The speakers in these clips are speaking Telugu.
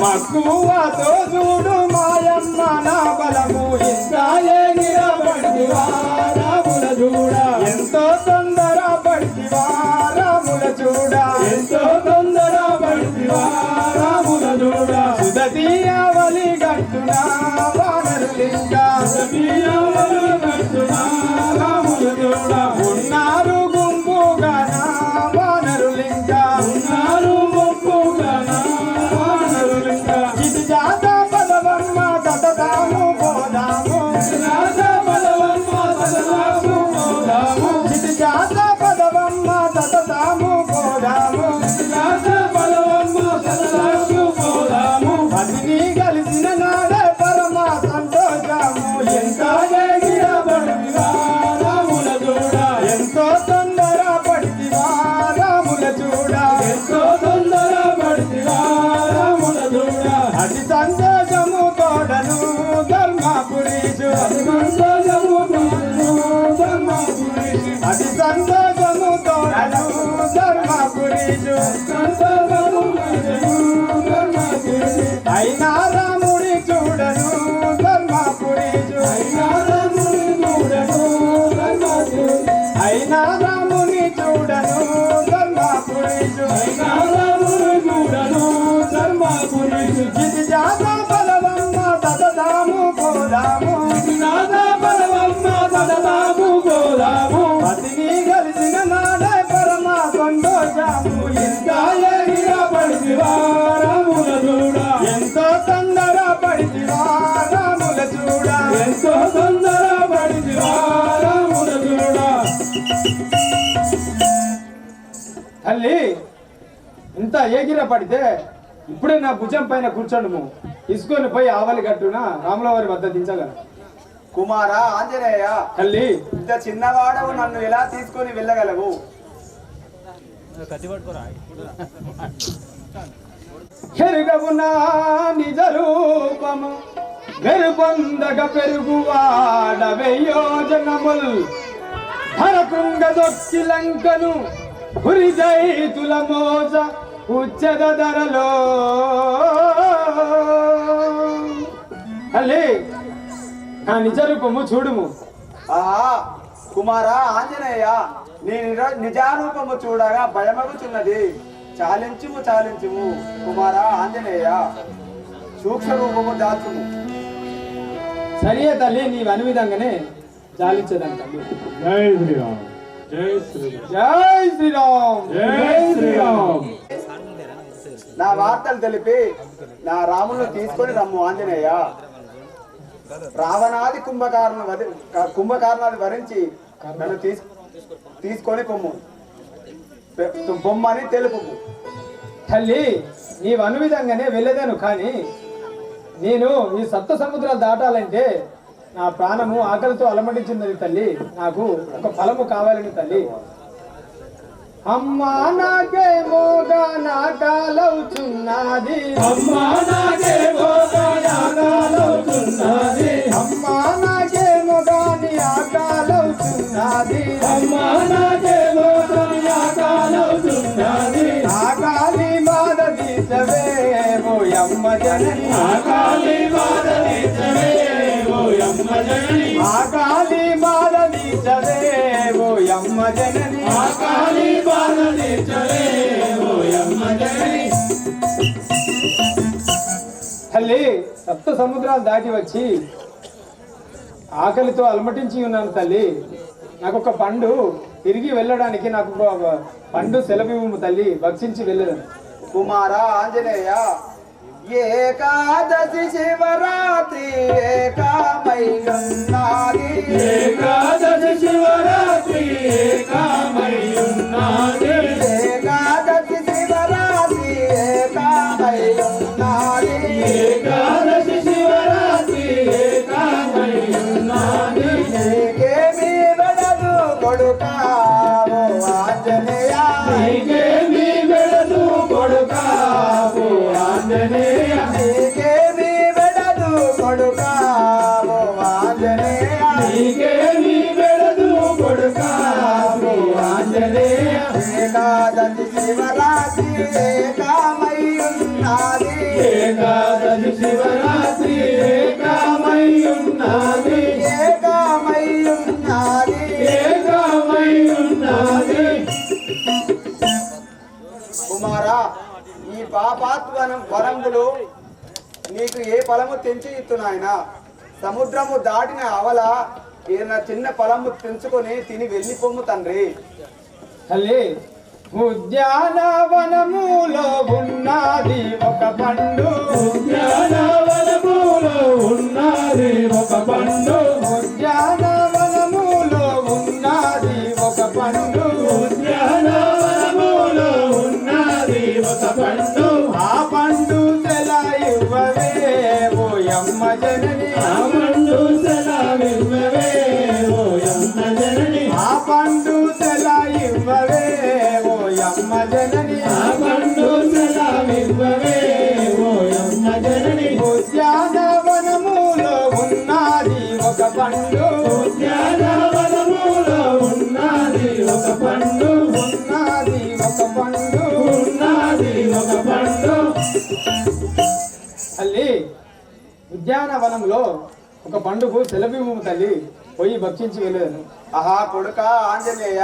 మక్కువతో చూడు మాయమ్మ నా బలము ఇంకా ఎగిరబడివా రాముల చూడ ఎంతో తొందర పడివా రాముల చూడ ఎంతో తొందర పడివా రాముల చూడ సుదీయవలి గట్టునా వానరులింగా సుదీయవలి గట్టునా రాముల చూడ ఉన్నారు గుంపుగా నా వానరులింగా ఉన్నారు గుంపుగా నా వానరులింగా ఇది జాత పదవమ్మ తతదాము పోదాము జాత పదవమ్మ తతదాము పోదాము ఇది జాత పదవమ్మ తతదాము పోదాము జాత పదవమ్మ తతదాము పోదాము అదిని కలిసిన నాడే పరమ సంతోషము ఎంత ఎగిరబడివా రాముల చూడ ఎంతో తొందర పడివా రాముల చూడ ఎంతో తొందర పడివా రాముల చూడ అతి సంతోషము తోడను ధర్మపురీషు అతి సంతోషము తోడను ధర్మపురీషు అతి సంతోషము తోడను ధర్మపురీషు సంతోషము ధర్మపురీషు అయినా రాముడి చూడను ధర్మపురీషు అయినా రాముడి చూడను ధర్మపురీషు అయినా రాముని చూడను ధర్మపురీషు అయినా రాముని చూడను ధర్మపురీషు ఇది జాత బలవమ్మ తతదాము పోదాము జాత బలవమ్మ తతదాము పోదాము అతిని కలిసిన నాడే పరమ సంతోషము ఇంకా ఎగిరబడివా రాముల చూడ ఎంతో తొందర పడివా రాముల చూడ ఎంతో తొందర పడివా రాముల చూడ తల్లి ఇంత ఎగిర పడితే ఇప్పుడే నా భుజం పైన కూర్చోండు తీసుకొని పోయి ఆవలి గట్టున రాముల వారి వద్ద దించగలను కుమారా ఆంజనేయ తల్లి ఇంత చిన్నవాడవు నన్ను ఎలా తీసుకొని వెళ్ళగలవు ఎరుగవునా నిజ రూపము మెరుపొందగ పెరుగువాడ వెయ్యోజనముల్ హరకృంగ దొక్కి లంకను హురిజైతుల మోస ఉచ్చద ధరలో అల్లే నా నిజ రూపము చూడుము ఆ కుమారా ఆంజనేయ నీ నిజారూపము చూడగా భయమగుచున్నది చాలించుము చాలించుము కుమారా ఆంజనేయ సూక్ష్మ రూపము దాచుము సరియే తల్లి నీవు అను విధంగానే చాలించేదాం తల్లి జై శ్రీరామ్ జై శ్రీరామ్ జై శ్రీరామ్ జై శ్రీరామ్ నా వార్తలు తెలిపి నా రామును తీసుకొని రమ్ము ఆంజనేయ రావణాది కుంభకారణాలు వరించి నన్ను తీసుకొని బొమ్మని తెలుపు తల్లి నీవు అను విధంగానే వెళ్ళేదాను కానీ నేను ఈ సప్త సముద్రాలు దాటాలంటే నా ప్రాణము ఆకలితో అలమటించింది తల్లి నాకు ఒక ఫలము కావాలని తల్లి అమ్మా నాకే మోగా నాకాలవుచున్నది అమ్మా నాకే మోగా నాకాలవుచున్నది అమ్మా నాకే మొగాని ఆకాలవుచున్నది అమ్మా నాకే మోగా నాకాలవుచున్నది ఆకాలి బాధ తీసవే ఓయమ్మ జనని ఆకాలి బాధ తీర్చవే ఓయమ్మ జనని ఆకాలి బాధ తీసవే ఓయమ్మ జనని ఆకాలి బాధ తీర్చవే ఓయమ్మ జనని తల్లి సప్త సముద్రాలు దాటి వచ్చి ఆకలితో అలమటించి ఉన్నాను తల్లి నాకు ఒక పండు తిరిగి వెళ్ళడానికి నాకు ఒక పండు సెలవివ్వు తల్లి భక్షించి వెళ్ళేదాను కుమారా ఆంజనేయ ఏకాదశి శివరాత్రి ఏకామయ్యున్నది ఏకాదశి శివరాత్రి ఏకామయ్యున్నది ఏకాదశి శివరాత్రి ఏకామయ్యున్నది ఏకాదశి శివరాత్రి ఏకామయ్యున్నది నీకేమీ వెడదు కొడుకా ఓ ఆంజనేయ నీకేమీ వెడదు కొడుకా ఓ ఆంజనేయ నీకేమీ వెడదు కొడుకా ఓ ఆంజనేయ నీకేమీ వెడదు కొడుకా ఓ ఆంజనేయ ఏకాదశి శివరాత్రి ఏకామయ్యున్నది ఏకాదశి శివరాత్రి ఏకమై ఉన్నది ఏకమై ఉన్నది ఏకమై ఉన్నది. కుమారా, ఈ వనంబులు నీకు ఏ ఫలము తెంచి ఇస్తున్నాయన? సముద్రము దాటిన అవల ఏదైనా చిన్న ఫలము తెంచుకొని తిని వెళ్ళిపోము తండ్రి. తల్లి, ఉద్యానవనములో ఉన్నది ఒక పండు, ఉద్యానవనములో ఉన్నది ఒక పండు, ఉద్యానవనములో ఉన్నది ఒక పండు, ఉద్యానవనములో ఉన్నది ఒక పండు. ఆ పండు తెల ఇవ్వవే ఓయమ్మ జనని, ఆ పండు సెలవివ్వవే ఓయమ్మ జనని, ఆ పండు తెల ఇవ్వవే ఓయమ్మ జనని, ఆ పండు సెలవివ్వవే ఓయమ్మ జనని. ఉద్యానవనములో ఉన్నది ఒక పండు, ఉద్యానవనములో ఉన్నది ఒక పండు, ఉన్నది ఒక పండు. ఉన్నది ఒక పండు. తల్లి, ఉద్యానవనంలో ఒక పండుగ సెలవివ్వు తల్లి, పోయి భక్షించి వెళ్ళాను. ఆహా కొడుక ఆంజనేయ,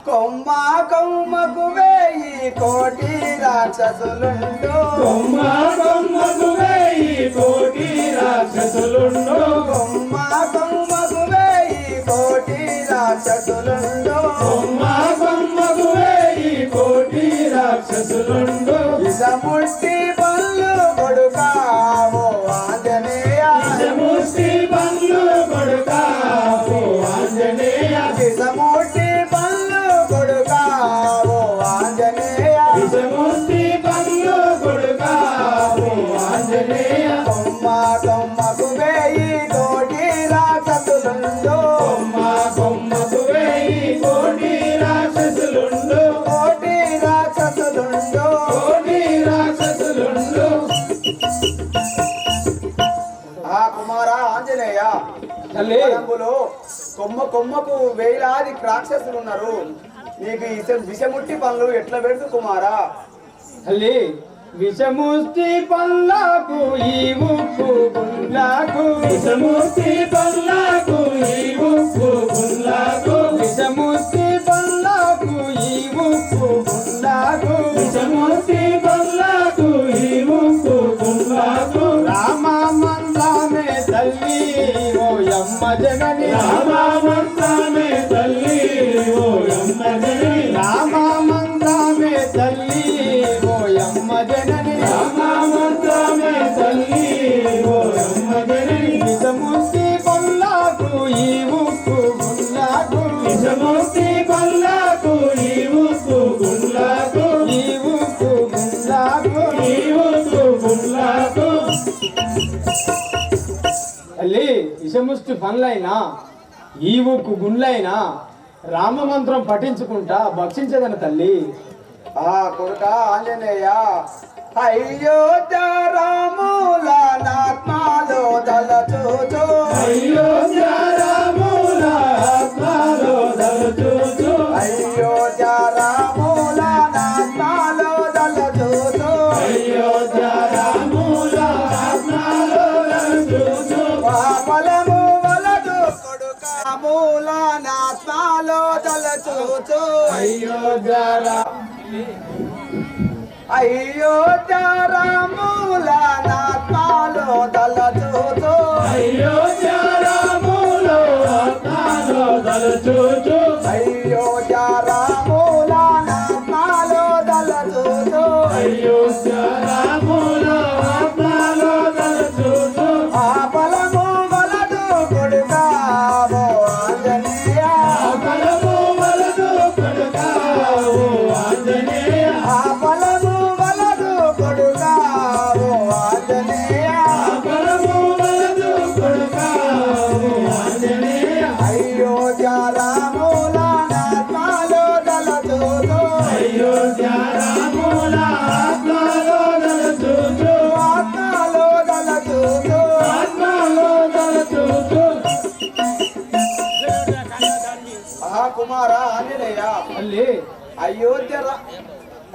కొమ్మ కొమ్మకు వేయి కోటి రాక్షసులుండు, కొమ్మ కొమ్మకు వేయి కోటి రాక్షసులుండు, కొమ్మ కొమ్మకు వేయి కోటి రాక్షసులుండు, కొమ్మ కొమ్మకు వేయి కోటి రాక్షసులుండు. ఇసముష్టి పళ్ళు కొడుకా ఓ ఆంజనేయ, ఇసముష్టి పండ్లు కొడుకా ఓ ఆంజనేయ, ఇసముష్టి పళ్ళు కొడుకా ఓ ఆంజనేయ, ఇసముష్టి పండ్లు కొడుకా ఓ ఆంజనేయ. కొమ్మ కొమ్మకు వేయి కోటి రాక్షసులుండు, కొమ్మ కొమ్మకు వేయి కోటి రాక్షసులుండు, కోటి రాక్షసులుండు. కోటి రాక్షసులుండు. ఆ కుమార ఆంజనేయ, తల్లి, వనంబులో కొమ్మ కొమ్మకు వేలాది రాక్షసులు ఉన్నారు. నీకు విషముట్టి పనులు ఎట్లా పెడుతు కుమారా? తల్లి, విషముష్టి పల్లకు ఈ ఉప్పు గుండ్లకు, విషముష్టి పల్లకు ఈ ఉప్పు గుండ్లకు, విషముష్టి పల్లకు ఈ ఉప్పు గుండ్లకు, విషముష్టి పల్లకు ఈ ఉప్పు గుండ్లకు. రామ మందామే తల్లి ఓయమ్మ జనని, రామ మంత్రమే తల్లి ఓయమ్మ జనని, రామ మందామే తల్లి ఓయమ్మ జనని, రామ మంత్రమే తల్లి ఓయమ్మ జనని. విషముష్టి పల్లకు ఈ ఉప్పు గుండ్లకు, విషముష్టి పల్లకు ఈ ఉప్పు గుండ్లకు, ఈ ఉప్పు గుండ్లకు. ఈ ఉప్పు గుండ్లకు. తల్లి, విషముష్టి పనులైనా ఈ ఉప్పు గుండ్లైనా రామమంత్రం పఠించుకుంటా భక్షించదని తల్లి. ఆ కొడుక ఆంజనేయ, అయ్యో రాముల నాత్మాలో తలచూచు, అయ్యో రాముల ఆత్మలో దలచూచు, అయ్యో రాముల నాత్మాలో తలచూచు, అయ్యో రాముల ఆత్మలో దలచూచు. పాపలము వలదు కొడుక మూల నాత్మాలో తలచూచు, అయ్యో జరా అయ్యో రాముల నాత్మాలో తలచూచు, అయ్యో రాముల ఆత్మలో దలచూచు, అయ్యో రాముల నాత్మాలో తలచూచు, అయ్యో రాముల ఆత్మలో దలచూచు. పాపలము వలదు కొడుక ఓ ఆంజనేయ, ఆకలము వలదు కొడుకా ఓ ఆంజనేయ, పాపలము వలదు కొడుక ఓ ఆంజనేయ, ఆకలము వలదు కొడుకా ఓ ఆంజనేయ. అయ్యో రాముల నాత్మాలో తలచూచు, అయ్యో రాముల ఆత్మలో దలచూచు, ఆత్మాలో తలచూచు. ఆత్మలో దలచూచు. కుమార ఆంజనేయ, తల్లి,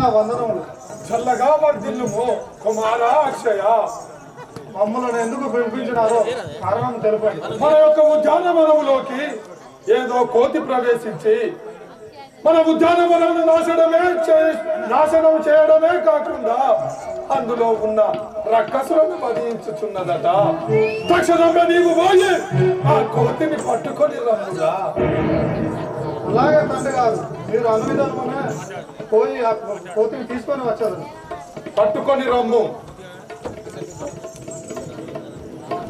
నా వందనములు. చల్లగా వర్ధిల్లుము కుమారా అక్షయ. మమ్మల్ని ఎందుకు పిలిపించినారో కారణం తెలుపండి. మన యొక్క ఉద్యానవనములోకి ఏదో కోతి ప్రవేశించి మన ఉద్యానవనాన్ని నాశనం చేయడమే కాకుండా అందులో ఉన్న రక్కసులను వధించుచున్నదట. తక్షణమే నీవు పోయి ఆ కోతిని పట్టుకొని రమ్ముగా. అలాగే తండ్రి గారు, మీరు అనువిధంగానే పోయి ఆ కోతిని తీసుకొని వచ్చారు. పట్టుకొని రమ్ము.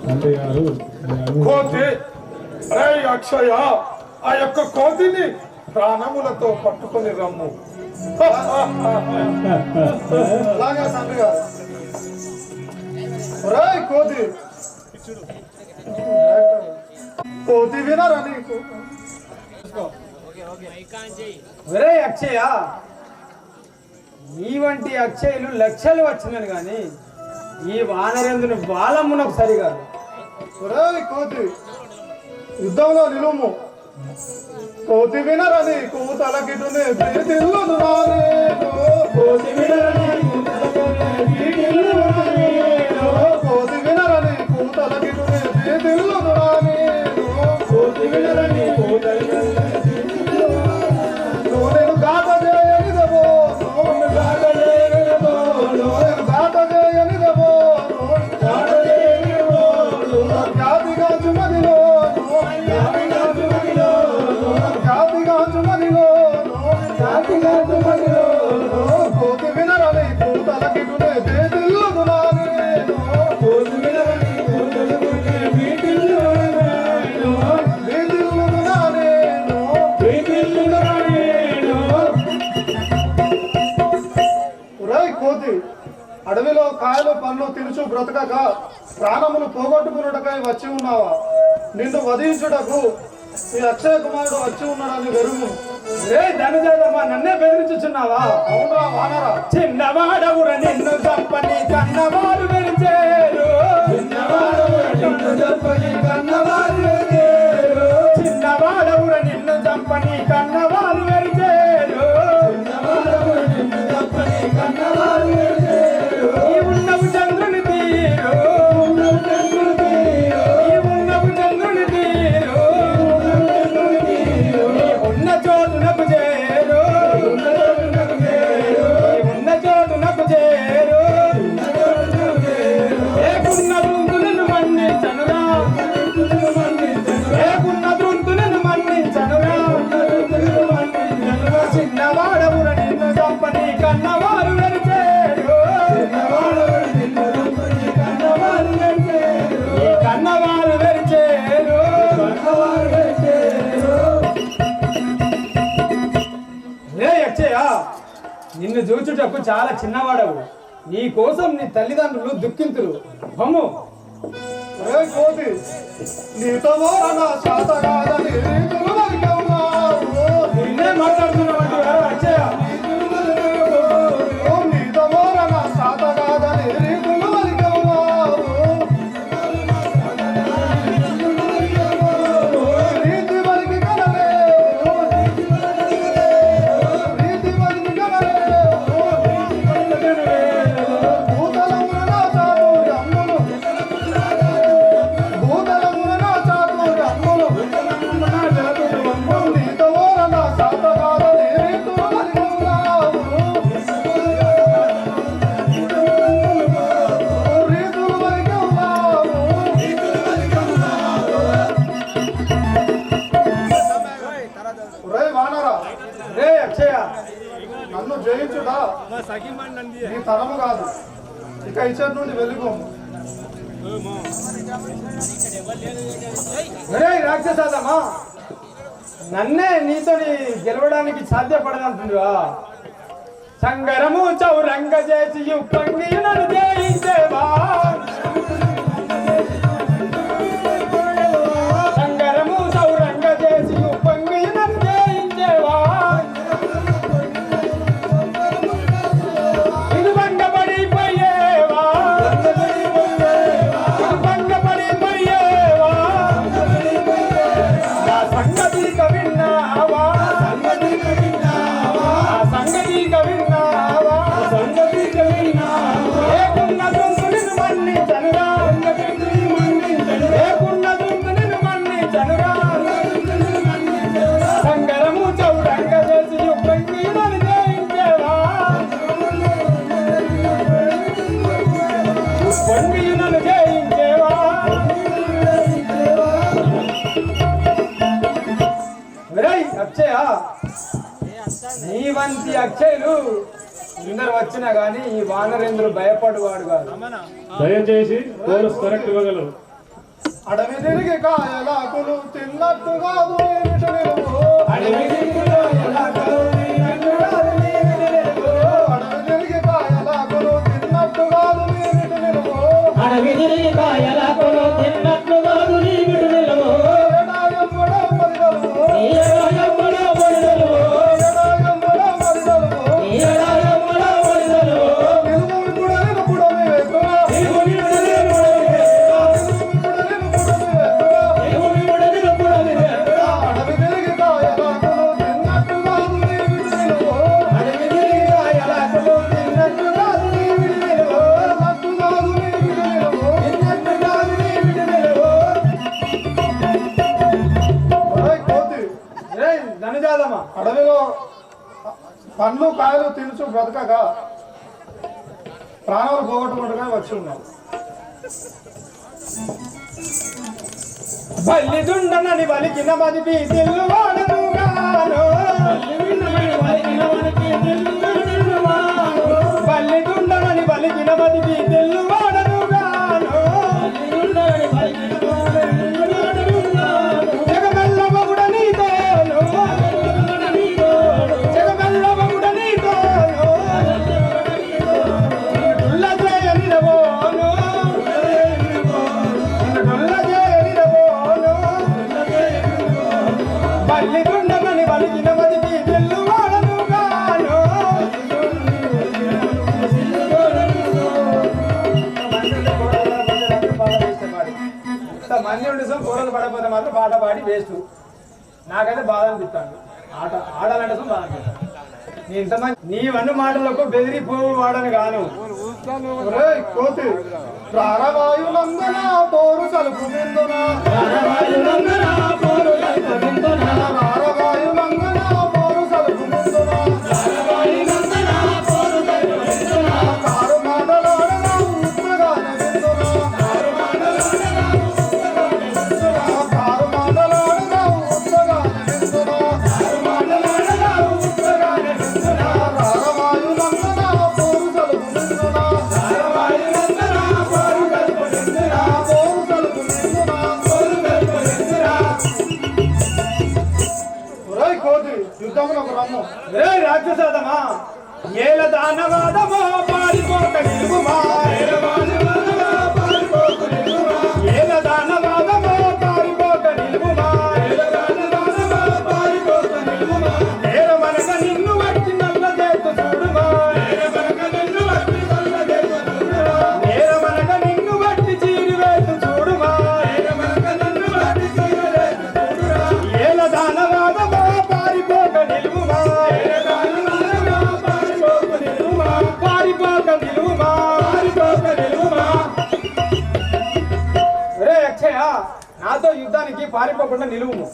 తండ్రి గారు కోతి రే అక్షయ, ఆ యొక్క కోతిని ప్రాణములతో పట్టుకొని రమ్ము. అలాగే తండ్రి గారు. ఒరేయ్ కోతి, కోతి వినరా నీకు? ఒరే అక్షయ, నీ వంటి అక్షయులు లక్షలు వచ్చినాను కానీ ఈ వానరేందుని బాలమునకు సరిగా. ఒరేయ్ కోతి, యుద్ధంలో నిలుము. కోతి వినరా నీకు? తలకిటునే ప్రీతిల్లును నానేను. కోతి వినరా నీకు? కోతి వినరా నీకు? తలకిటునే ప్రీతిల్లును నానేను. కోతి వినరా నీకు? నేను గాత చేయనిదవో, నేను గాత చేయనిదవో, నేను గాత చేయనిదవో, గాత చేయనిదవో, జాతిగా చుమదిలో, జాతిగా చుమదిలో, జాతిగా చుమదిలో, జాతిగా చుమదిలో. కోతి వినరా నీకు? తలకిటునే చేతిల్లుదు నానేను. కోతి వినరా నీకు? తలకిటునే వీటిల్లుదు నానేను. వీటిల్లుదు నానేను. వీటిల్లుదు నానేను. ఒరేయ్ కోతి, అడవిలో కాయలు పండ్లు తినుచు బ్రతకక ప్రాణములు పోగొట్టుకున్నటకై వచ్చి ఉన్నావా? నిన్ను వధించుటకు ఈ అక్షయ కుమారుడు వచ్చి ఉన్నాడని వెరుము. రే ధనుజేదమ్మా, నన్నే బెదిరించుచున్నావా? అవునరా వానరా? చిన్నవాడవుర నిన్ను చంపని కన్నవారు వెరిచేరు. చిన్నవాడవుర నిన్ను చంపని కన్నవారు వెరిచేరు. చిన్నవాడవుర నిన్ను చంపని కన్నవారు వెరిచేరు. చిన్నవాడవుర నిన్ను చంపని కన్నవారు వెరిచేరు. ఈ ఉన్నవు చంద్రుని తీరు, ఉన్నవు చంద్రుని తీరు, ఈ ఉన్నవు చంద్రుని తీరు, చంద్రుని తీరు. ఉన్న చోటునకు చేరు, ఉన్న చోటునకు చేరు, ఉన్న చోటునకు చేరు. ఉన్న చోటునకు చేరు. ఏకున్న బృందులను మన్నించనురా, నిన్ను మన్నించనురా, ఏకున్న బృందులను మన్నించనురా. నిన్ను మన్నించనురా. చిన్నవాడవుర నిన్ను చంపని కన్నవారు వెరిచేరు. చిన్నవాడవుర నిన్ను చంపని కన్నవారు వెరిచేరు. ఈ కన్నవారు వెరిచేరు. కన్నవారు వెరిచేరు. రే అక్షయ, నిన్ను చూచుటకు చాలా చిన్నవాడవు. నీ కోసం నీ తల్లిదండ్రులు దుఃఖింతురు. భమ్ము ఒరేయ్ కోతి, నీతో నా శాత కాదని రీతులు వరికన్నావు. నిన్నే మాట్లాడుతున్నావు అక్షయ. నీతో నా శాత కాదని రీతులు వరికన్నావు. రీతి వరికి కనలేవు, రీతి వరికి కనలేవు. భూతలమున నా చాతుర్యములు, భూతలమున నా చాతుర్యములు, నీతో నా శాత కాదని రీతులు వరికన్నావు. రీతులు వరికన్నావు. ఒరేయ్ వానరా, రే అక్షయ, నన్ను జయించుడా నీ తరము కాదు. ఇక ఇచ్చటి నుండి వెళ్ళిపోము. రే రాక్షసాదమ్మా, నన్నే నీతోని గెలవడానికి సాధ్యపడదంటుందివా? సంగరము చౌరంగ చేసి ఉప్పంగి నన్ను జయించేవా? సంగరము చౌరంగ చేసి ఉప్పంగి నన్ను జయించేవా? ఇది భంగపడిపోయేవా? ఇది భంగపడిపోయేవా? నా సంగతి విన్నావా? నా సంగతి విన్నావా? అక్షయ, నీ వంటి అక్షయులు ఇందరు వచ్చినా గాని ఈ వానరేంద్రుడు భయపడువాడు కాదు. దయచేసి కోరస్ కరెక్ట్ ఇవ్వగలరు. అడవి తిరిగి కాయలాకులు తిన్నట్టు కాదు ఏమిటి నిలువు. అడవి తిరిగి కాయలాకులు తిన్నట్టు కాదు ఏమిటి నిలువు. అడవి తిరిగి కాయలాకులు తిన్నట్టు కాదు ఏమిటి నిలువు. అడవి తిరిగి కాయలాకులు తిన్నట్లు కాదు నీవిడు నిలువు. ఎడాయమ్మడో మరిదలువు. ఏడాయమ్మడో మరిదలువు. ఎడాయమ్మడో మరిదలువు. ఏడాయమ్మడో మరిదలువు. నిలువు ఇప్పుడు నిలుపుడమే ఎక్కువ. నీవు నిలువుడే నిలువుడే. నీవు నిలువుడే నిలువుడే. అడవి తిరిగి కాయలాకులు తిన్నట్టు కాదు ఏమిటి నిలువు. అడవి తిరిగి కాయలాకులు తిన్నట్టు కాదు ఏమిటి నిలువు. తిన్నట్టు కాదు ఏమిటి నిలువు. తిన్నట్టు కాదు ఏమిటి నిలువు. ఒరేయ్ కోతి, ధనుజాదమా, అడవిలో పండ్లు కాయలు తినుచు బ్రతకక ప్రాణాలు పోగొట్టుకుంటుగా వచ్చి ఉన్నావు. బల్లి దుండనని బలికిన మదిపి తెల్లు వాడను గాను. బల్లి దుండనని బలికిన మదిపి తెల్లు వాడను గాను. జగమెల్ల మగుడ నీతోను. జగమెల్ల మగుడ నీతోను. డుల్ల చేయనిరవోను. డుల్ల చేయనిరవోను. బల్లి దుండనని బలికిన మదిపి తెల్లు వాడను గాను. మంది ఉండే కూరలు పడకపోతే మాత్రం పాట పాడి వేస్ట్. నాకైతే బాధ అనిపిస్తాను. ఆడాలంటే బాధ అనిపిస్తాను. నీ ఇంతమంది నీవన్న మాటలకు బెదిరిపోవు వాడని గాను. ఒరేయ్ కోతి, ప్రాణవాయు నందన పోరు సలుపు నిందున. ప్రాణవాయు నందన పోరు సలుపు నిందున. కారు మాటలాడన ఉత్తగానే విందున. కారు మాటలాడన ఉత్తగానే విందున. ప్రాణవాయు నందన పోరు సలుపు నిందున. పోరు సలుపు నిందున. ఒరేయ్ కోతి, యుద్ధంలో ఒక రమ్ము. రే రాక్షసదమా, ఏల దానవాదమో పారిపోక నిలువుమా. ఏల దానవాదమో పారిపోక నిలువుమా. నేరమనక నిన్ను వచ్చి నల్ల చేతు చూడుమా. నేరమనక నిన్ను వచ్చి చీరి వేతు చూడుమా. ఏల దానవాదమో పారిపోక నిలువుమా. పారిపోక నిలువుమా. రే అక్షయ, నాతో యుద్ధానికి పారిపోకుండా నిలువుము.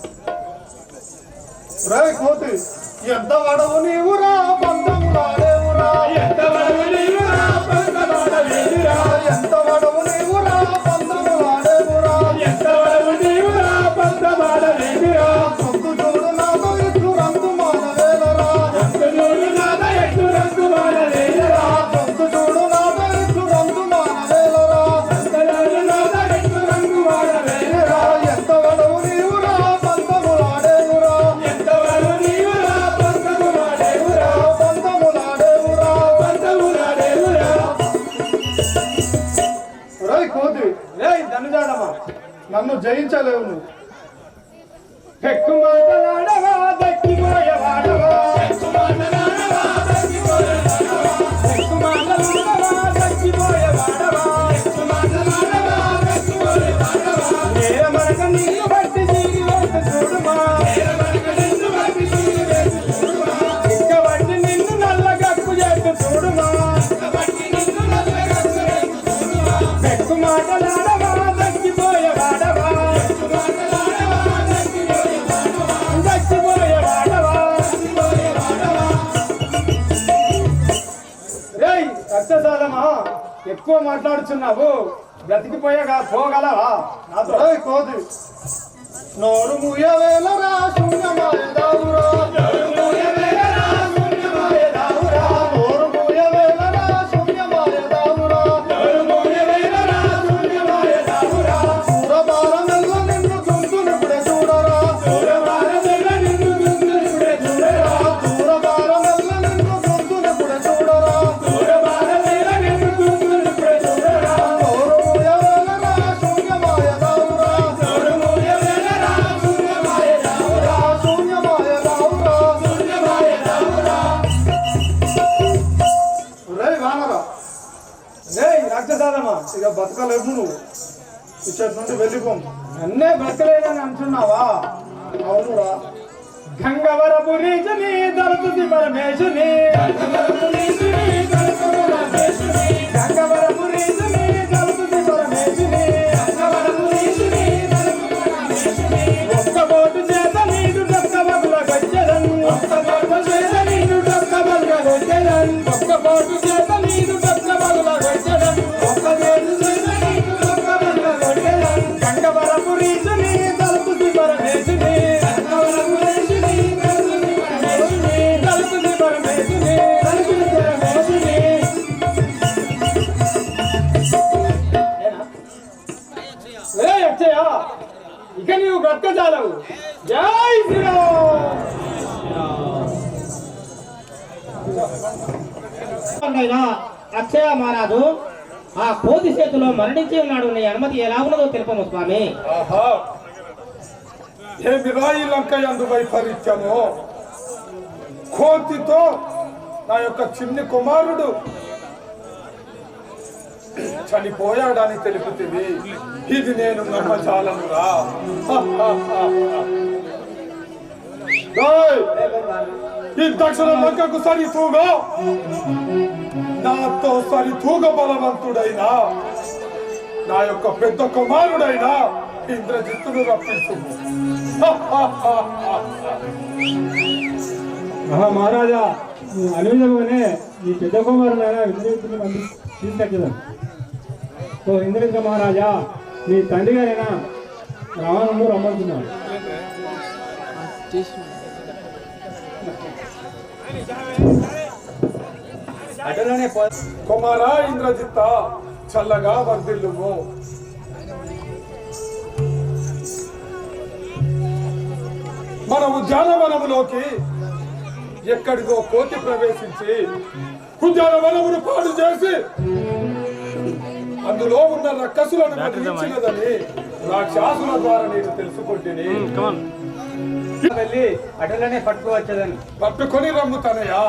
ఒరేయ్ కోతి, ఎంత వడవు నీవురా పందములాడేవురా. ఎంత వడవు నీవురా పందములాడేవురా. సొంతు చూడు నాతో ఎట్లు రంగు మానవేలరా. సొంతు చూడు నాతో ఎట్లు రంగు మానవేలరా. ఎంత వడవు నీవురా పందములాడేవురా. ఒరేయ్ కోతి, రే ధనుజాదమా, నన్ను జయించలేవు నువ్వు. పెక్కు మాటలాడవా దక్కిపోయేవాడవా. పెక్కు మాటలాడవా దక్కిపోయేవాడవా. నేరమనక నిన్ను బట్టి తీరి వేస్తు చూడుమా. ఇక్క బట్టి నిన్ను నల్ల గక్కు చేస్తు చూడుమా. పెక్కు మాటలాడవా దక్కిపోయేవాడవా. రేయ్ రక్తసాదమా, ఎక్కువ మాట్లాడుచున్నావు. బ్రతికిపోయగా పోగలవా నాతో? ఒరేయ్ కోతి, నోరు ముయ్యవేలరా శూన్యమాయదా. బతకలేవు నువ్వు. ఇచ్చటి నుండి వెళ్ళిపోం. నన్నే బ్రతకలేదని అంటున్నావా? అవునురా. గంగవరపు రీజని దళపతి పరమేశుని, గంగవరపు రీజని దళపతి పరమేశుని, ఒక్క బోటు చేత నీడు డొక్క బగుల గొచ్చెదన్, ఒక్క బోటు చేత నీడు డొక్క బగుల గొచ్చెదన్, ఒక్క బోటు చేత నీడు డొక్క బగుల గొచ్చెదన్, ఒక్క బోటు చేత నీడు డొక్క బగుల గొచ్చెదన్. గంగవరపు రీజని దళపతి పరమేశుని, గంగవరపు రీజని దళపతి పరమేశుని, దళపతి పరమేశుని, దళపతి పరమేశుని. అక్షయ, ఇక నీవు బ్రతకజాలవు. జై శ్రీరామ్. అక్షయ మహారాజు ఆ కోతి చేతిలో మరణించి ఉన్నాడు. నీ అనుమతి ఎలా ఉన్నదో తెలుపము స్వామి. ఆహా, ఏమి రాయి లంక యందు వైపరీత్యమో. కోతితో నా యొక్క చిన్ని కుమారుడు చనిపోయాడని తెలుపుతుంది. ఇది నేను నమ్మచాలనురా. ఈ దక్షిణ లంకకు సరితూగా నాతో సరితూగ బలవంతుడైనా నా యొక్క పెద్ద కుమారుడైన ఇంద్రజిత్తును రప్పించు. మహారాజా, అనువిధంగానే ఈ పెద్ద కుమారుడైన ఇంద్రజిత్తుని తీసుకొచ్చేదాం. ఓ ఇంద్రజిత్ మహారాజా, మీ తండ్రి గారైనా రావణుడు రమ్మంటున్నాడు. కుమారా ఇంద్రజిత్త, చల్లగా వర్ధిల్లుము. మన ఉద్యానవనములోకి ఎక్కడిదో కోతి ప్రవేశించి ఉద్యానవనమును పాడు చేసి అందులో ఉన్న రక్కసులను వధించినదని రాక్షసుల ద్వారా నేను తెలుసుకుంటుని వెళ్ళి అటలనే పట్టుకోవచ్చదని. పట్టుకొని రమ్ముతానయ్యా.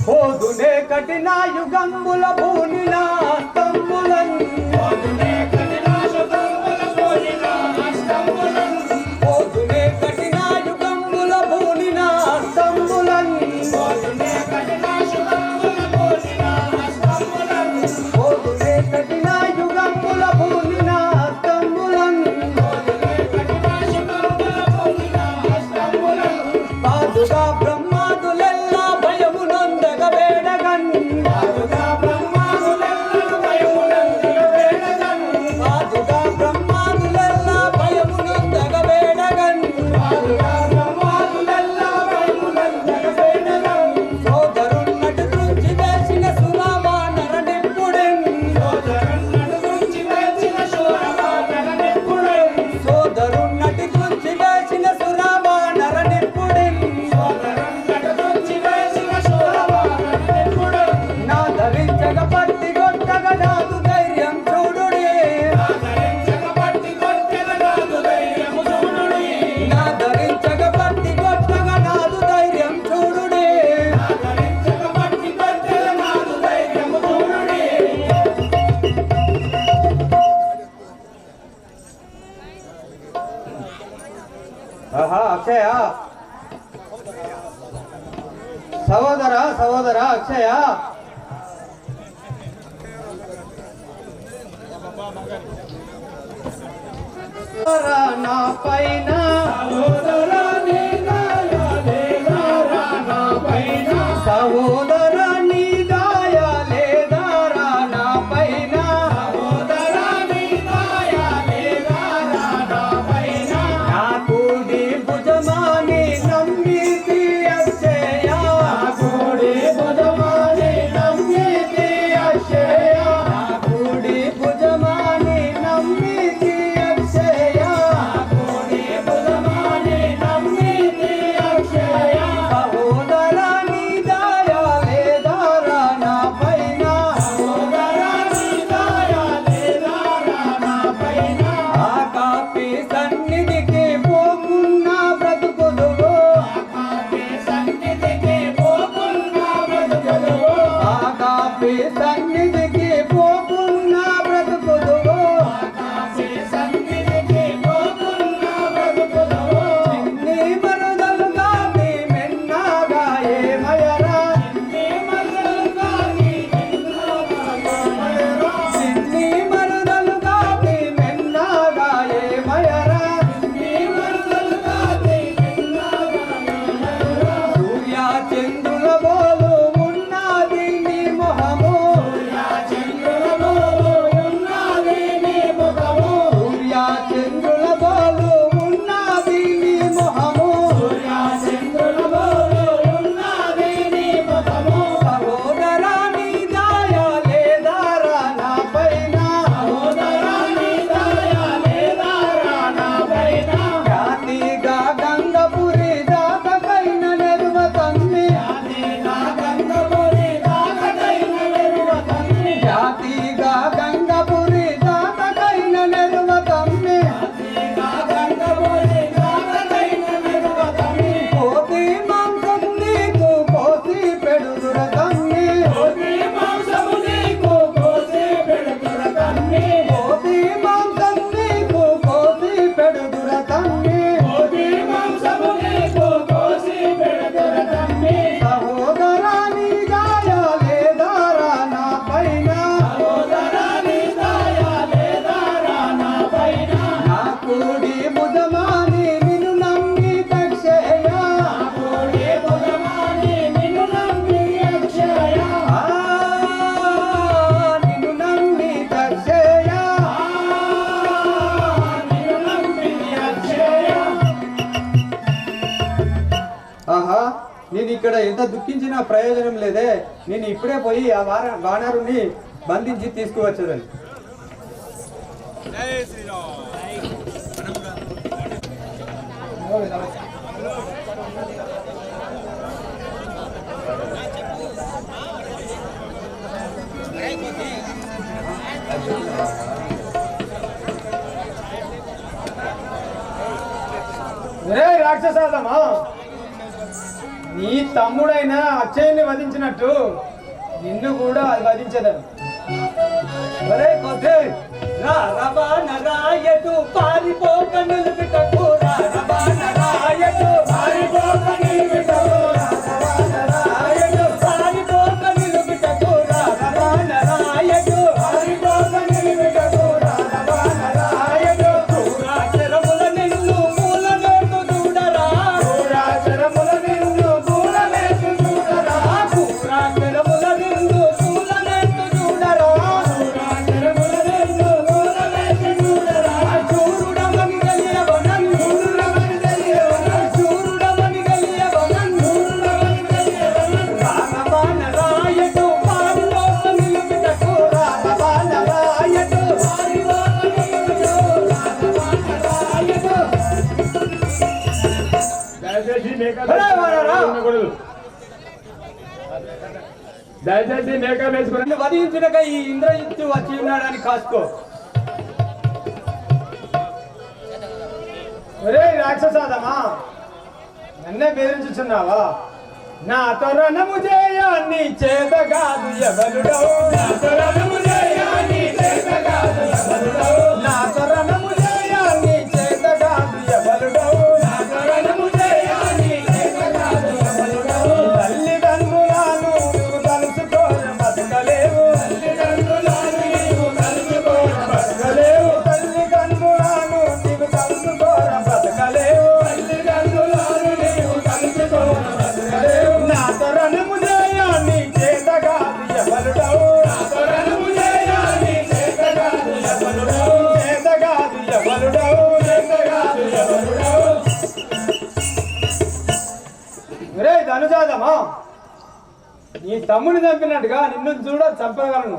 పోదునే కఠిన యుగంబుల భూనిల స్తంభులన్, పోదునే కఠిన యుగంబుల భూనిల స్తంభులన్, పోదునే కఠిన యుగంబుల భూనిల స్తంభులన్, పోదునే కఠిన యుగంబుల భూనిల స్తంభులన్, పోదునే కఠిన యుగంబుల భూనిల స్తంభులన్, పోదునే కఠిన యుగంబుల భూనిల స్తంభులన్. పాదుగా బ్రహ్మాదులెల్లా భయమునందగ వేడగన్, పాదుగా బ్రహ్మాదులెల్లా భయమునందగ వేడగన్, పాదుగా బ్రహ్మాదులెల్లా భయమునందగ వేడగన్, పాదుగా బ్రహ్మాదులెల్లా భయమునందగ వేడగన్. సోదరున్నటు దృంచి వేసిన సురావానర నిప్పుడెన్, సోదరున్నటు దృంచి వేసిన సురావానర నిప్పుడెన్, సోదరున్నటు దృంచి వేసిన సురావానర నిప్పుడెన్, సోదరున్నటు దృంచి వేసిన సురావానర నిప్పుడెన్. నా ధరించగ పట్టి కొట్టగ నాదు ధైర్యం చూడుడి, నా ధరించగ పట్టి కొట్టగ నాదు ధైర్యం చూడుడి, నా ధరించగ పట్టి కొట్టగ నాదు ధైర్యం చూడుడి, నా ధరించగ పట్టి కొట్టగ నాదు ధైర్యం చూడుడి. ఆహా అక్షయ, సహోదర అక్షయ, నా పైన సహోదర నీ దయ లేదారా నా పైన, సహోదర నీ దయ లేదారా నా పైన. నా కూడి భుజమాని నమ్మితి అక్షయ, నా కూడి భుజమాని నమ్మితి అక్షయ, నా కూడి భుజమాని నమ్మితి అక్షయ, నా కూడి భుజమాని నమ్మితి నేను ఇక్కడ ఎంత దుఃఖించినా ప్రయోజనం లేదే. నేను ఇప్పుడే పోయి ఆ వానరుని బంధించి తీసుకువచ్చదని. రాక్షసాదమా, నీ తమ్ముడైన అక్షయుని వధించినట్టు నిన్ను కూడా అది వధించదని. ఒరే కొద్ది రాయటు పారిపోక నిలుపుటకు రాయటు పారిపోక నిలుపుటకు రాయటు పారిపోక నిలుపుటకు రాయటు పారిపోక నిలుపుటకు రాయటు పురాచరముల నిన్ను పూలనేటు చూడరా పురాచరముల నిన్ను పూలనేటు చూడరా పురాచరముల నిన్ను పూలనేటు చూడరా పురాచరముల నిన్ను పూలనేటు చూడరా చూరుడమని గలియవనన్ చూరుడమని గలియవనన్ చూరుడమని గలియవనన్ చూరుడమని గలియవనన్ రామబాణ రాయటు పారిపోక నిలుపుటకు రామబాణ రాయటు పారిపోక నిలుపుటకు రామబాణ రాయటు దయచేసి మేక వేసుకుని నన్ను వధించుటక ఈ ఇంద్రజిత్తు వచ్చి ఉన్నాడని కాసుకో. ఒరే రాక్షసాదమా, నన్నే బెదిరించుచున్నావా? నా తొరణము చేయని చేతగాదు ఎవలుడో నా తొరణము చేయని చేతగాదు ఎవలుడో నా తొరణము చేయని చేతగాదు ఎవలుడో నా తొరణము చేయని చేతగాదు ఎవలుడో తల్లిదండ్రులను నువ్వు తలుచుకోర బతకలేవు తల్లిదండ్రులను నీవు తలుచుకోర బతకలేవు తల్లిదండ్రులను నీవు తలుచుకోర బతకలేవు తల్లిదండ్రులను నీవు తలుచుకోర బతకలేవు నా తొరణము చేయని చేతగాదు ఎవలుడో నా తొరణము చేయని చేతగాదు ఎవలుడో చేతగాదు ఎవలుడో చేతగాదు ఎవలుడో. ఒరే ధనుజాదమా, నీ తమ్ముని చంపినట్టుగా నిన్ను చూడ చంపగలను.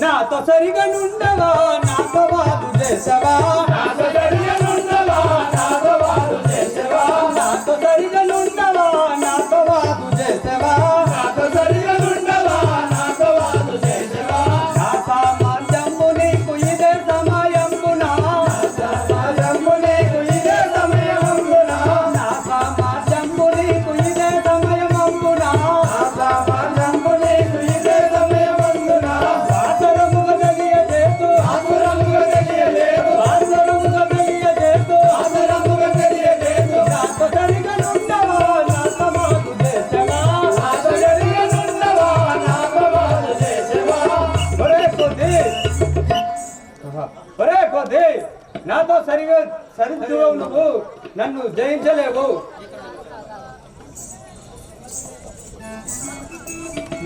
నాతో సరిగా నుండవా నాతో వాదు చేసవా నాతో సరిగా నుండవా నాతో వాదు చేసవా నాతో సరిగా నుండవా నాతో వాదు చేసవా నాతో సరిగా నుండవా నాతో వాదు చేసవా నా సామర్థ్యము నీకు ఇదే సమయమునా సమాజము నీకు ఇదే సమయమునా నా సామర్థ్యము నీకు ఇదే సమయమునా సమాజము నీకు ఇదే సమయమునా ఆసరముగా తెలియజేస్తూ ఆసురముగా తెలియలేదు ఆసరముగా తెలియజేస్తూ ఆసురముగా తెలియలేదు నాతో సరిగా నుండవా నాతో వాదు చేసవా నాతో సరిగా నుండవా నాతో వాదు చేసవా. ఒరే కొద్ది నాతో సరిగ్గా నువ్వు నన్ను జయించలేవు.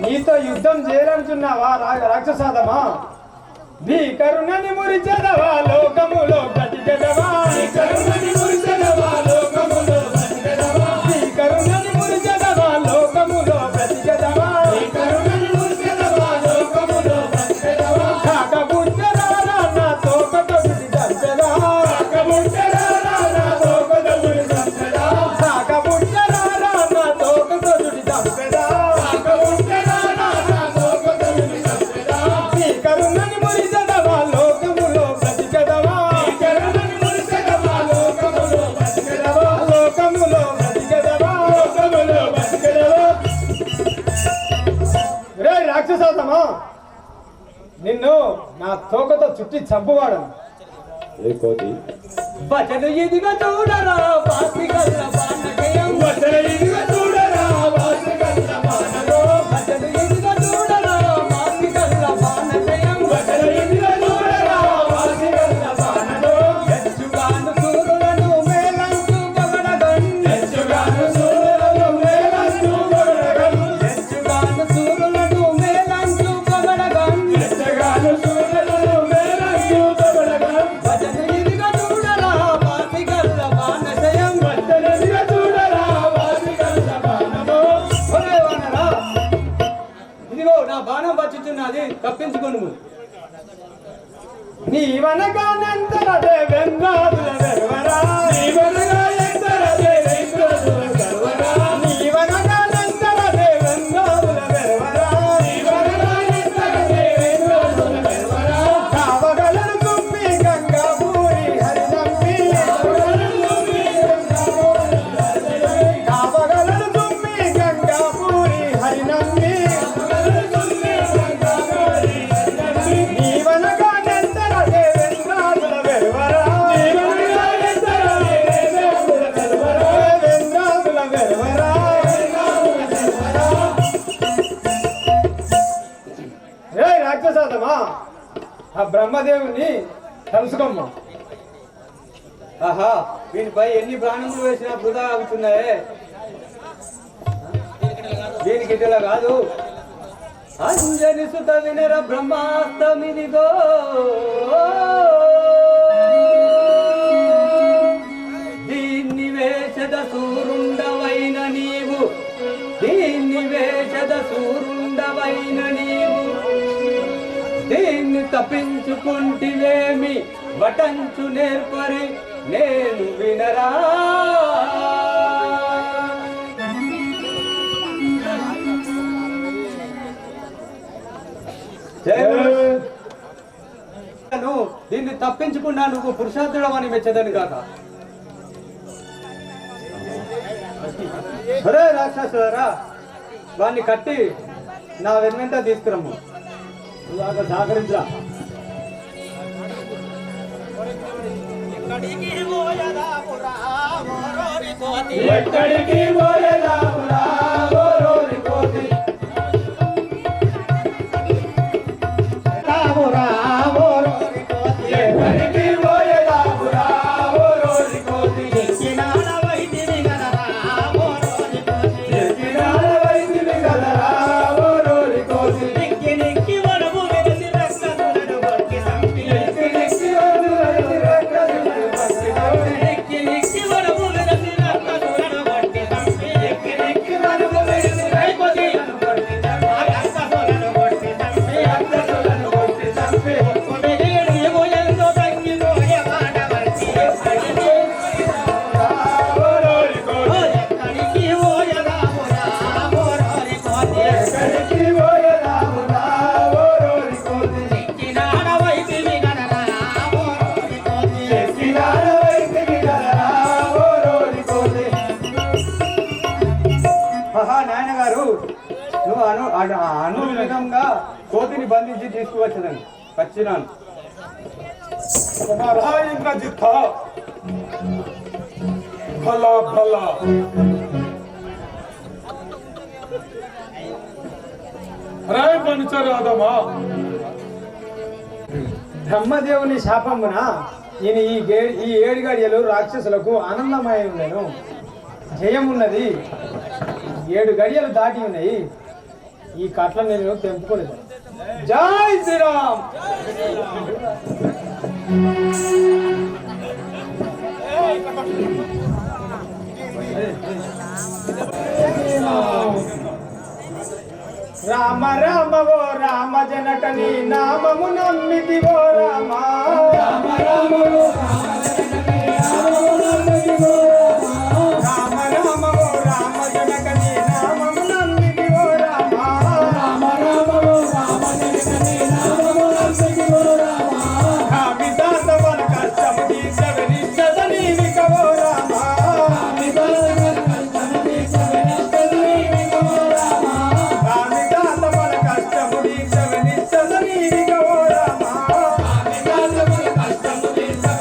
నీతో యుద్ధం చేయాలనుకున్నావా రాక్షసాదమా? నీ కరుణని మురిచెదవా లోకములో బ్రతికెదవా నీ కరుణని మురిచెదవా లోకములో బ్రతికెదవా నీ కరుణని మురిచెదవా లోకములో బ్రతికెదవా నీ కరుణని మురిచెదవా లోకములో బ్రతికెదవా కాకబుట్టరారా నా తోకతో విడి చంపెదా కాకబుట్టరారా నా తోకతో విడి చంపెదా కాకబుట్టరారా నా తోకతో విడి చంపెదా కాకబుట్టరారా నా తోకతో విడి చంపెదా నీ కరుణని మురిచెదవా లోకములో బ్రతికెదవా నీ కరుణని మురిచెదవా లోకములో బ్రతికెదవా లోకములో బ్రతికెదవా లోకములో బ్రతికెదవా. రే రాక్షసాదమా, నిన్ను నా తోకతో చుట్టి చంపువాడను. బచను ఇదిగా చూడరా పాసిగల్ల బాణకయం వచన ఇదిగో చూడరా వాసుగల్ల బాణలో బచను ఇదిగా చూడరా పాసిగల్ల బాణకయం వచన ఇదిగో చూడరా వాసుగల్ల బాణలో ఎచ్చుగాను సూరులను మేలంచు పొగడగన్ ఎచ్చుగాను సూర్యులను మేలంచు పొగడగన్ ఎచ్చుగాను సూరులను మేలంచు పొగడగన్ ఎచ్చుగాను సూర్యులను మేలంచు పొగడగన్ బచను ఇదిగా చూడరా పాసిగల్ల బాణకయం వచన ఇదిగో చూడరా తప్పించుకొను. నీవనగానంతరదే వెంగాదుల వెరవరా, నీవనగానంతరదే వెంగాదుల వెరవరా, నీవనగానంతరదే వెంగాదుల వెరవరా, నీవనగానంతరదే వెంగాదుల వెరవరా. కావగలను తుమ్మి గంగాపూరి హరినంపి, కావగలను తుమ్మి గంగాపూరి హరినంపి, నీవనగానంతరదే వెంగాదుల వెరవరా, వెంగాదుల వెరవరా. రే రాక్షసాదమా, ఆ బ్రహ్మదేవుని కలుసుకోమ్మా. ఆహా, వీనిపై ఎన్ని ప్రాణములు వేసినా వృధా అవుతున్నాయే. దీనికి ఇట్లా కాదు. అంజని సుత వినర బ్రహ్మాస్తమిదిగో, దీన్ని వేషద సూరుండవైన నీవు, దీన్ని వేషద సూరుండవైన నీవు, దీన్ని తప్పించుకుంటివేమి వటంచు నేర్పరి నేను వినరా. దీన్ని తప్పించుకున్నా నువ్వు పురుషార్థుడవని మెచ్చదని కాక. అరే రాక్షసులారా, వాడిని కట్టి నా వెన్నంతా తీసుకురమ్ము. సహకరించరా. ఎక్కడికి పోయేదామురా ఓరోరి కోతి, రామురా ఓరోరి కోతి, ఎక్కడికి పోయేదామురా ఓరోరి కోతి, ఎక్కినాడ వైద్యుని గదరా ఓరోరి కోతి, ఎక్కినాడ వైద్యుని గదరా ఓరోరి కోతి, నిక్కి నిక్కి వరము విరిసి రక్తములను బట్టి సంపి, నిక్కి నిక్కి వరము విరిసి రక్తములను బట్టి సంపి, నిక్కి నిక్కి వరము విరిసి రక్తములను బట్టి సంపి, నిక్కి నిక్కి వరము విరిసి రైపతిలను బట్టి సంపి, రక్తములను బట్టి సంపి, రక్తములను బట్టి సంపి, కొడిగేడి గోయందో తగ్గిపోయే మానవర్తి, ఎక్కడికి ఓరోరి కోతి, ఎక్కడికి పోయేదామురా ఓరోరి కోతి, ఎక్కడికి పోయేదామురా ఓరోరి కోతి, ఎక్కినాడ వైద్యుని గదరా ఓరోరి కోతి, ఎక్కినాడ వైద్యుని గదరా ఓరోరి కోతి. ఆహా నాయనగారు, నువ్వు అను విధంగా కోతిని బంధించి తీసుకువచ్చదని వచ్చినాను. కుమారా ఇంద్రజిత్, భలా భలా. రాయ్ పనిచరాదమా, బ్రహ్మదేవుని శాపమున ఈయన ఈ 7 గడియలు రాక్షసులకు ఆనందమై ఉండెను. జయమున్నది. 7 గడియలు దాటి ఉన్నాయి. ఈ కట్ల నేను తెంపుకోలేదు. జై శ్రీరామ్. రామ రామ ఓ రామ జనకని నామము నమ్మితి ఓ రామ, రామ రామ ఓ రామ జనకని నామము నమ్మితి ఓ రామ, రామ రామ ఓ రామ జనకని నామము నమ్మితి ఓ రామ, రామ రామ ఓ రామ జనకని నామము నమ్మితి ఓ రామ, కామిదాత వన కష్టము తీర్చవే నిశ్చత నీవిక ఓ రామ, కామిదాత వన కష్టము తీర్చవే నిశ్చత నీవిక ఓ రామ, కామిదాత వన కష్టము తీర్చవే నిశ్చత నీవిక ఓ రామ, కామిదాత వన కష్టము తీర్చవే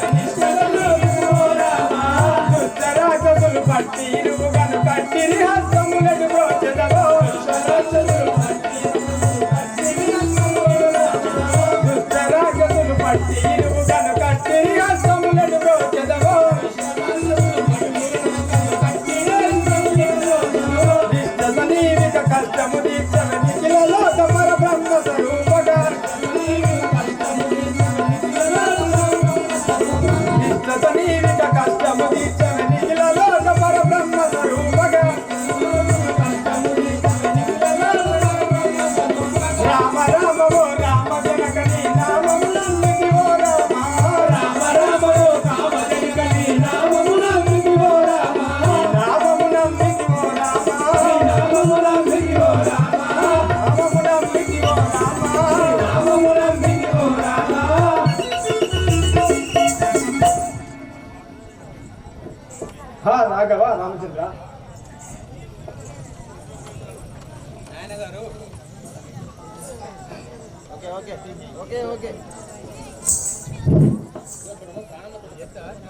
రాఘవ రామచంద్ర.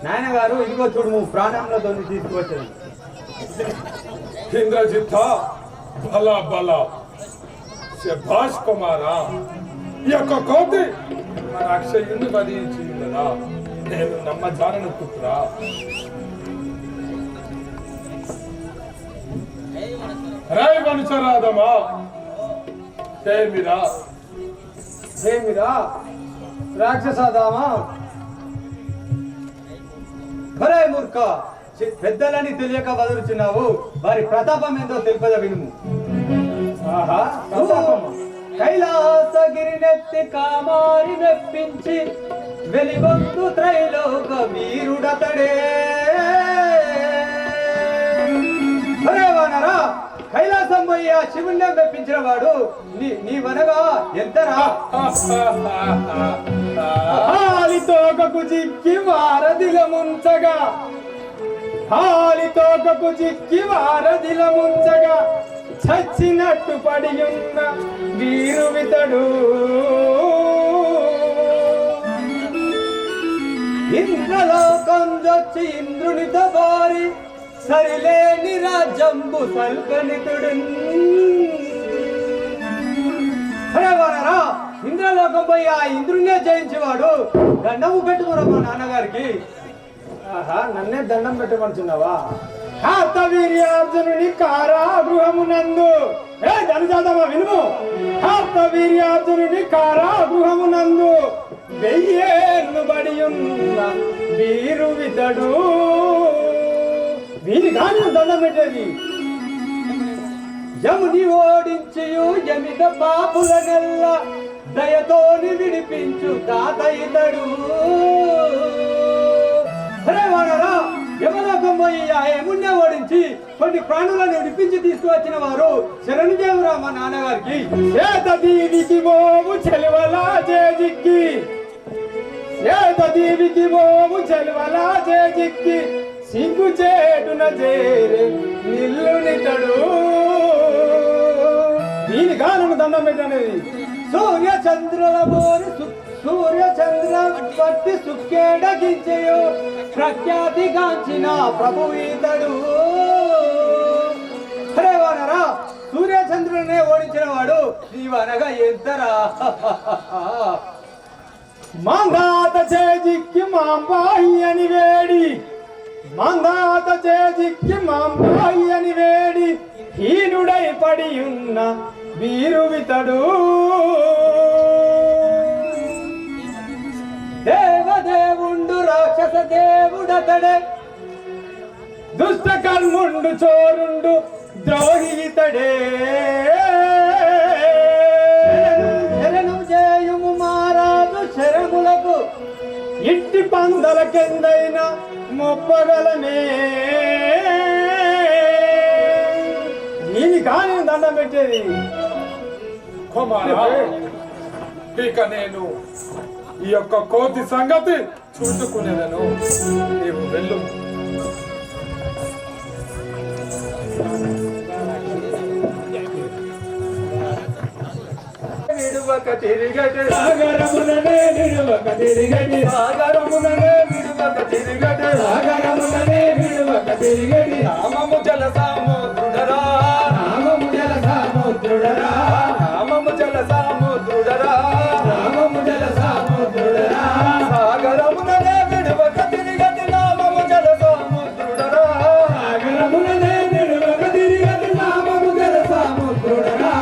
నాయనగారు ఇదిగో చూడు ప్రాణంలో దొంగి తీసుకువచ్చాను. ఇంద్రజిత్ బలా బలా శభాష్ కుమారా, ఈ యొక్క కోతి మన అక్షయుని వధించింది కదా, నేను నమ్మజాలను పుత్రా. రై వంశరాధమా, ఏమిరా ఏమిరా రాక్షసాదామా? ఒరే మూర్ఖ, పెద్దలని తెలియక వదులుచున్నావు. వారి ప్రతాపం ఏందో తెలుపద వినుము. ఆహా ప్రతాపమా? కైలాసగిరినెత్తి కామారి మెప్పించి వెలిగొందు త్రైలోక వీరుడతడే. ఒరే వానరా, కైలాసం పోయి ఆ శివుణ్ణి మెప్పించిన వాడు నీవనగా ఎంతరా? హాలితోకకు చిక్కి వారధిల ముంచగా, హాలితోకకు చిక్కి వారధిల ముంచగా, చచ్చినట్టు పడియున్న వీరువితడు. ఇంద్రలోకందొచ్చి ఇంద్రునితో బారి సరిలేని రాజ్యంబు సల్కనితుడు. అరే వానరా, ఇంద్రలోకం పోయి ఆ ఇంద్రునే జయించేవాడు దండము పెట్టుకురా మా నాన్నగారికి. ఆహా నన్నే దండం పెట్టమంటున్నావా? కార్తవీర్యార్జునుని కారాగృహమునందు, ఏ ధనుజాతమా వినుము, కార్తవీర్యార్జునుని కారాగృహమునందు 1000 ఏళ్ళు బడి ఉన్న వీరువితడు. వీరి కానీ దండం పెట్టేది. యముని ఓడించియు యమిక పాపులనెల్ల దయతోని విడిపించు తాత ఇతడు. అరే వానరా, యమలోకం పోయి ఆ యముణ్ణి ఓడించి కొన్ని ప్రాణులను విడిపించి తీసుకువచ్చిన వారు శరణుదేవురా మా నాన్నగారికి. ఏతదీవికి మోము చెలువలా చేజిక్కి, ఏతదీవికి మోము చెలువలా చేజిక్కి, సిగ్గు చేటున చేరే నిల్లునితడు. దీని గానము దండం పెట్టనేది. సూర్య చంద్రుల మోరి సూర్య చంద్ర పట్టి సుక్కేడగించయో ప్రఖ్యాతిగాంచిన ప్రభు ఇతడు. అరే వానరా, సూర్య చంద్రులనే ఓడించిన వాడు నీవనగా ఎంతరా? మందాత చేజిక్కి మాంబాయి అని వేడి, మందాత చేజిక్కి మాంబాయి అని వేడి, హీనుడై పడి ఉన్న వీరువితడు. దేవదేవుండు రాక్షస దేవుడతడే, దుష్ట కర్ముండు చోరుండు ద్రోహి ఇతడే. శరణు చేయుము మారాజు శరములకు, ఇట్టి పందల కిందైన మొప్పగలమే. దీని కానీ దండం పెట్టేది. కుమారా, ఇక నేను ఈ యొక్క కోతి సంగతి చూసుకునేదను. నీవు వెళ్ళు. విడువక తిరిగటి సాగరముననే విడువక తిరిగటి, సాగరముననే విడువక తిరిగటి, సాగరముననే విడువక తిరిగటి. రామము జల సముద్రుడరా, రామము జల సముద్రుడరా, రామము జల సముద్రుడరా, రామము జల సముద్రుడరా. సాగరముననే విడువక తిరిగటి, రామము జల సముద్రుడరా, సాగరముననే విడువక తిరిగటి, రామము జల సముద్రుడరా.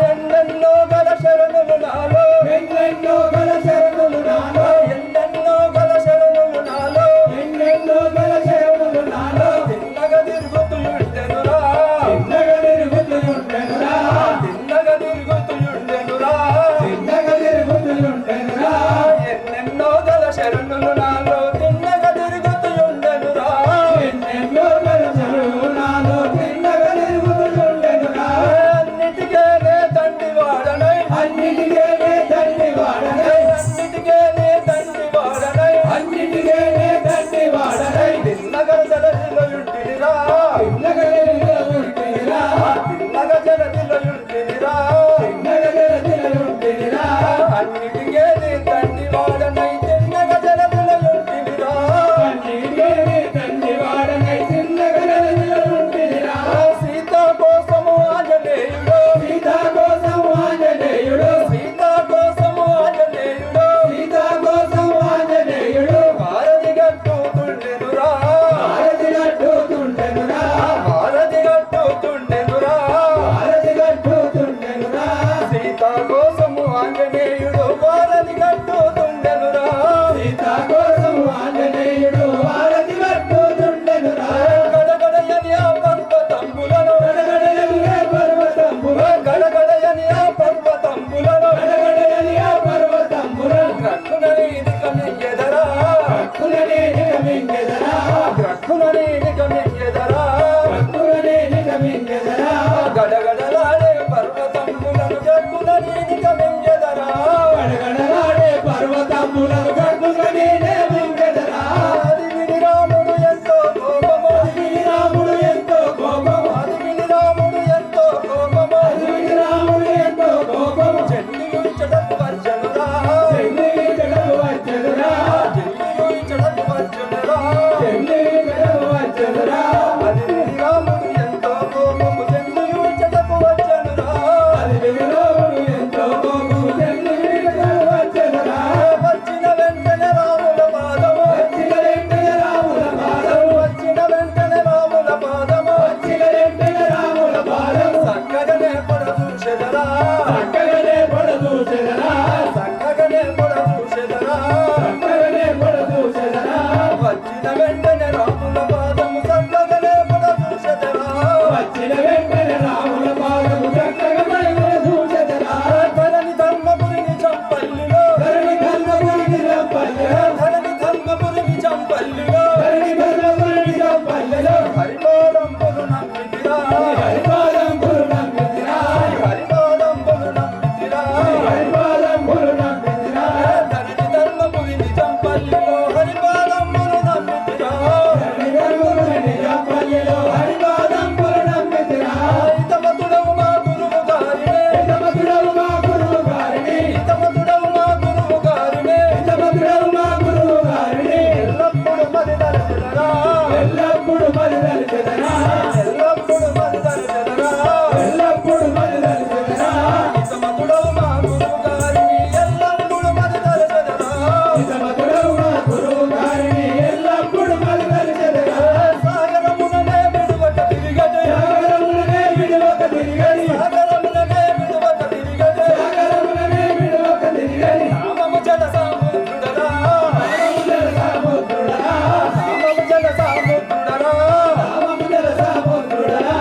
ఎన్నెన్నో గల శరణులు నాలో, ఎన్నెన్నో గల శరణులు నాలో, ఎన్నెన్నో గల శరణులు నాలో, ఎన్నెన్నో గల శరణులు నాలో. తిన్నగ ఎల్లప్పుడు మదిదలి చెదరా ఎల్లప్పుడు మదిదలి చెదరా ఎల్లప్పుడు మదిదలి చెదరా ఇతమతుడవు మా గురువు గారిని ఎల్లప్పుడు మదిదలి చెదరా ఇతమతుడవు మా గురువు గారిని ఎల్లప్పుడు మదిదలి చెదరా సాగరముననే విడువక తిరిగదే సాగరముననే విడువక తిరిగని సాగరముననే విడువక తిరిగదే సాగరముననే విడువక తిరిగని నామము జల సముద్రుడరా నామము జల సముద్రుడరా నామము జల సముద్రుడరా నామము జల సముద్రుడరా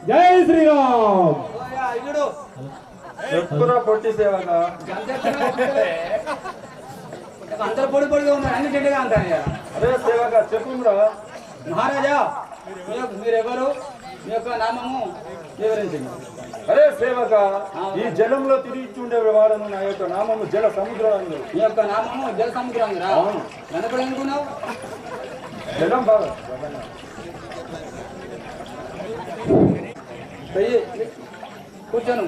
జై శ్రీరామ్ చెప్పురా పొట్టి సేవక అందరు పొడి పొడిగా ఉన్నారు అన్ని చెడ్డగా అంటారు ఇక. అదే సేవక చెప్పురా మహారాజా మీరెవరు మీ యొక్క నామము వివరించండి. అరే సేవక ఈ జలంలో తిరిగిచుండే వాడను నా యొక్క నామము జల సముద్రాలు మీ యొక్క నామము జల సముద్రంగా వెనకడు అనుకున్నావు జలం బాగా కూర్చోను